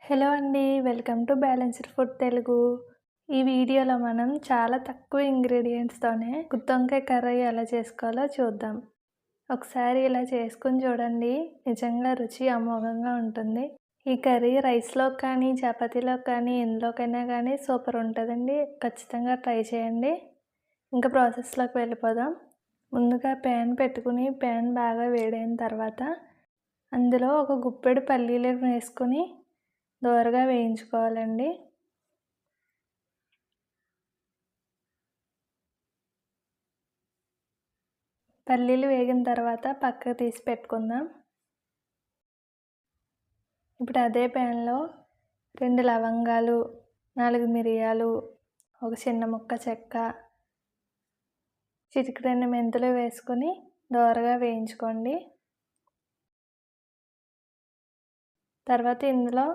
Hello అండి. Welcome to balanced food Telugu. ఈ వీడియోలో మనం చాలా తక్కువ ఇంగ్రీడియంట్స్‌తోనే గుత్తొంకాయ కర్రీ ఎలా చేసుకోవాలో చూద్దాం. ఒకసారి ఇలా చేసుకొని చూడండి. నిజంగా రుచి అమోఘంగా ఉంటుంది. ఈ కర్రీ రైస్‌లోకి కానీ, చపాతీలోకి కానీ, ఎందులోకైనా కానీ సూపర్ ఉంటుందండి. ఖచ్చితంగా ట్రై చేయండి. ఇంకా ప్రాసెస్‌లోకి వెళ్ళిపోదాం. ముందుగా ప్యాన్ పెట్టుకుని ప్యాన్ బాగా వేడైన తర్వాత అందులో ఒక గుప్పెడు పల్లీలను వేసుకొని దోరగా వేయించుకోవాలండి. పల్లీలు వేగిన తర్వాత పక్కకు తీసి పెట్టుకుందాం. ఇప్పుడు అదే ప్యాన్లో 2 లవంగాలు, 4 మిరియాలు, ఒక చిన్న ముక్క చెక్క, చిటికెడు మెంతులు వేసుకొని దోరగా వేయించుకోండి. తర్వాత ఇందులో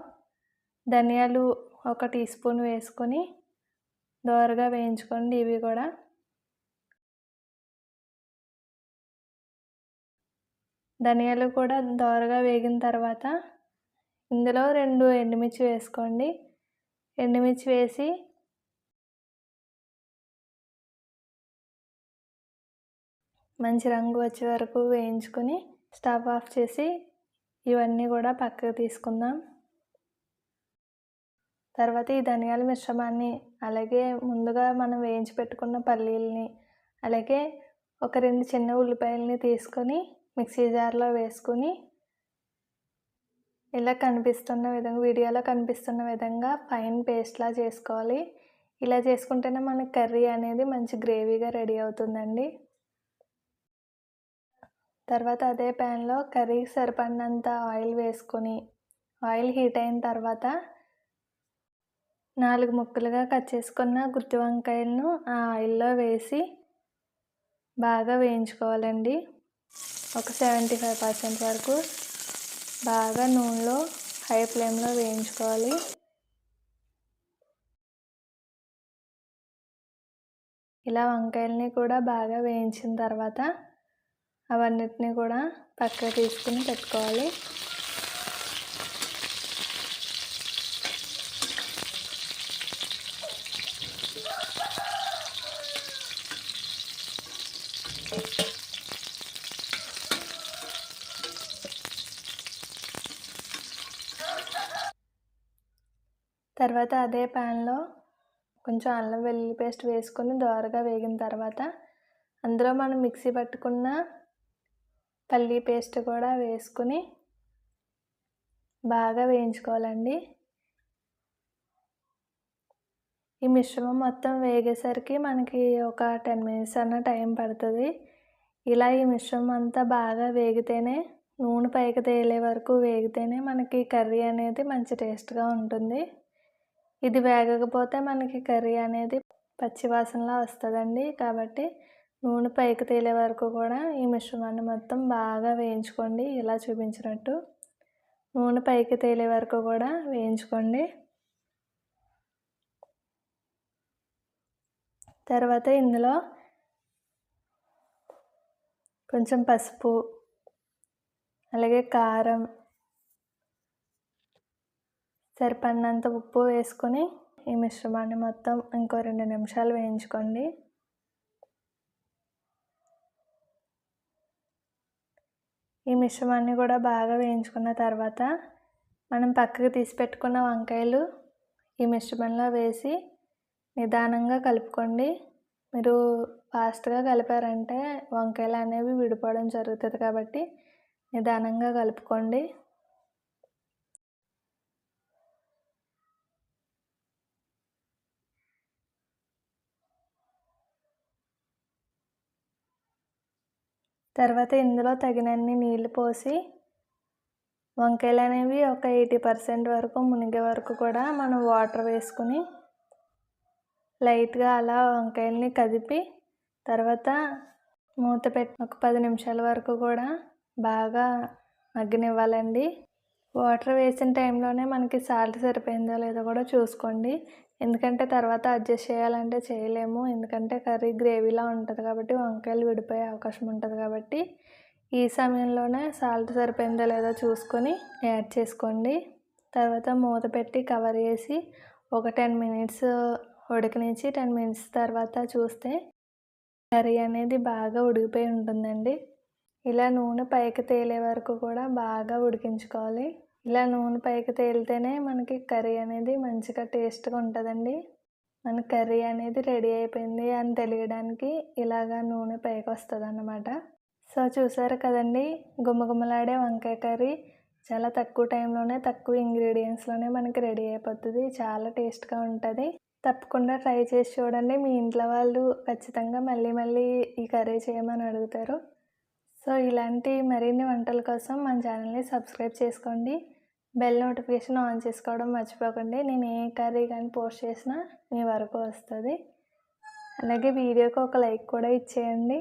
ధనియాలు ఒక టీ స్పూన్ వేసుకొని దోరగా వేయించుకోండి ఇవి కూడా. ధనియాలు కూడా దోరగా వేగిన తర్వాత ఇందులో 2 ఎండుమిర్చి వేసుకోండి. ఎండుమిర్చి వేసి మంచి రంగు వచ్చే వరకు వేయించుకొని స్టవ్ ఆఫ్ చేసి ఇవన్నీ కూడా పక్కకు తీసుకుందాం. తర్వాత ఈ ధనియాల మిశ్రమాన్ని, అలాగే ముందుగా మనం వేయించి పెట్టుకున్న పల్లీలని, అలాగే ఒక 2 చిన్న ఉల్లిపాయలని తీసుకొని మిక్సీ జార్లో వేసుకొని ఇలా కనిపిస్తున్న విధంగా, వీడియోలో కనిపిస్తున్న విధంగా ఫైన్ పేస్ట్లా చేసుకోవాలి. ఇలా చేసుకుంటేనే మనకి కర్రీ అనేది మంచి గ్రేవీగా రెడీ అవుతుందండి. తర్వాత అదే ప్యాన్లో కర్రీకి సరిపడినంత ఆయిల్ వేసుకొని, ఆయిల్ హీట్ అయిన తర్వాత 4 ముక్కలుగా కట్ చేసుకున్న గుత్తి వంకాయలను ఆ ఆయిల్లో వేసి బాగా వేయించుకోవాలండి. ఒక 75% వరకు బాగా నూనెలో హై ఫ్లేమ్లో వేయించుకోవాలి. ఇలా వంకాయలని కూడా బాగా వేయించిన తర్వాత అవన్నిటిని కూడా పక్కకు తీసుకుని పెట్టుకోవాలి. తర్వాత అదే ప్యాన్లో కొంచెం అల్లం వెల్లుల్లి పేస్ట్ వేసుకొని దోరగా వేగిన తర్వాత అందులో మనం మిక్సీ పట్టుకున్న పల్లీ పేస్ట్ కూడా వేసుకుని బాగా వేయించుకోవాలండి. ఈ మిశ్రమం మొత్తం వేగేసరికి మనకి ఒక 10 మినిట్స్ అన్న టైం పడుతుంది. ఇలా ఈ మిశ్రమం అంతా బాగా వేగితేనే, నూనె పైకి తేలే వరకు వేగితేనే మనకి కర్రీ అనేది మంచి టేస్ట్గా ఉంటుంది. ఇది వేగకపోతే మనకి కర్రీ అనేది పచ్చివాసనలా వస్తుందండి. కాబట్టి నూనె పైకి తేలే వరకు కూడా ఈ మిశ్రమాన్ని మొత్తం బాగా వేయించుకోండి. ఇలా చూపించినట్టు నూనె పైకి తేలే వరకు కూడా వేయించుకోండి. తర్వాత ఇందులో కొంచెం పసుపు, అలాగే కారం, సరిపడినంత ఉప్పు వేసుకొని ఈ మిశ్రమాన్ని మొత్తం ఇంకో 2 నిమిషాలు వేయించుకోండి. ఈ మిశ్రమాన్ని కూడా బాగా వేయించుకున్న తర్వాత మనం పక్కకు తీసి పెట్టుకున్న వంకాయలు ఈ మిశ్రమంలో వేసి నిదానంగా కలుపుకోండి. మీరు ఫాస్ట్గా కలిపారంటే వంకాయలు అనేవి విడిపోవడం జరుగుతుంది కాబట్టి నిదానంగా కలుపుకోండి. తర్వాత ఇందులో తగినన్ని నీళ్లు పోసి వంకాయలు అనేవి ఒక 80% వరకు మునిగే వరకు కూడా మనం వాటర్ వేసుకుని లైట్గా అలా వంకాయల్ని కదిపి తర్వాత మూత పెట్టి ఒక 10 నిమిషాల వరకు కూడా బాగా మగ్గనివ్వాలండి. వాటర్ వేసిన టైంలోనే మనకి సాల్ట్ సరిపోయిందో లేదో కూడా చూసుకోండి. ఎందుకంటే తర్వాత అడ్జస్ట్ చేయాలంటే చేయలేము. ఎందుకంటే కర్రీ గ్రేవీలా ఉంటుంది కాబట్టి వంకాయలు విడిపోయే అవకాశం ఉంటుంది కాబట్టి ఈ సమయంలోనే సాల్ట్ సరిపోయిందో లేదో చూసుకొని యాడ్ చేసుకోండి. తర్వాత మూత పెట్టి కవర్ చేసి ఒక 10 మినిట్స్ ఉడకనిచ్చి 10 మినిట్స్ తర్వాత చూస్తే కర్రీ అనేది బాగా ఉడికిపోయి ఉంటుందండి. ఇలా నూనె పైకి తేలే వరకు కూడా బాగా ఉడికించుకోవాలి. ఇలా నూనె పైకి తేలితేనే మనకి కర్రీ అనేది మంచిగా టేస్ట్‌గా ఉంటదండి. మన కర్రీ అనేది రెడీ అయిపోయింది అని తెలియడానికి ఇలాగా నూనె పైకొస్తదన్నమాట. సో, చూసారు కదండీ! గుమగుమలాడే వంకాయ కర్రీ చాలా తక్కువ టైంలోనే, తక్కువ ఇంగ్రీడియెంట్స్‌లోనే మనకి రెడీ అయిపోతది. చాలా టేస్ట్‌గా ఉంటది. తప్పకుండా ట్రై చేసి చూడండి. మీ ఇంట్లో వాళ్ళు ఖచ్చితంగా మళ్ళీ మళ్ళీ ఈ కర్రీ చేయమని అడుగుతారు. సో, ఇలాంటి మరిన్ని వంటల కోసం మన ఛానల్‌ని సబ్స్క్రైబ్ చేసుకోండి. బెల్ నోటిఫికేషన్ ఆన్ చేసుకోవడం మర్చిపోకండి. నేను ఏ కర్రీ కానీ పోస్ట్ చేసినా మీ వరకు వస్తది. అలాగే వీడియోకి ఒక లైక్ కూడా ఇచ్చేయండి.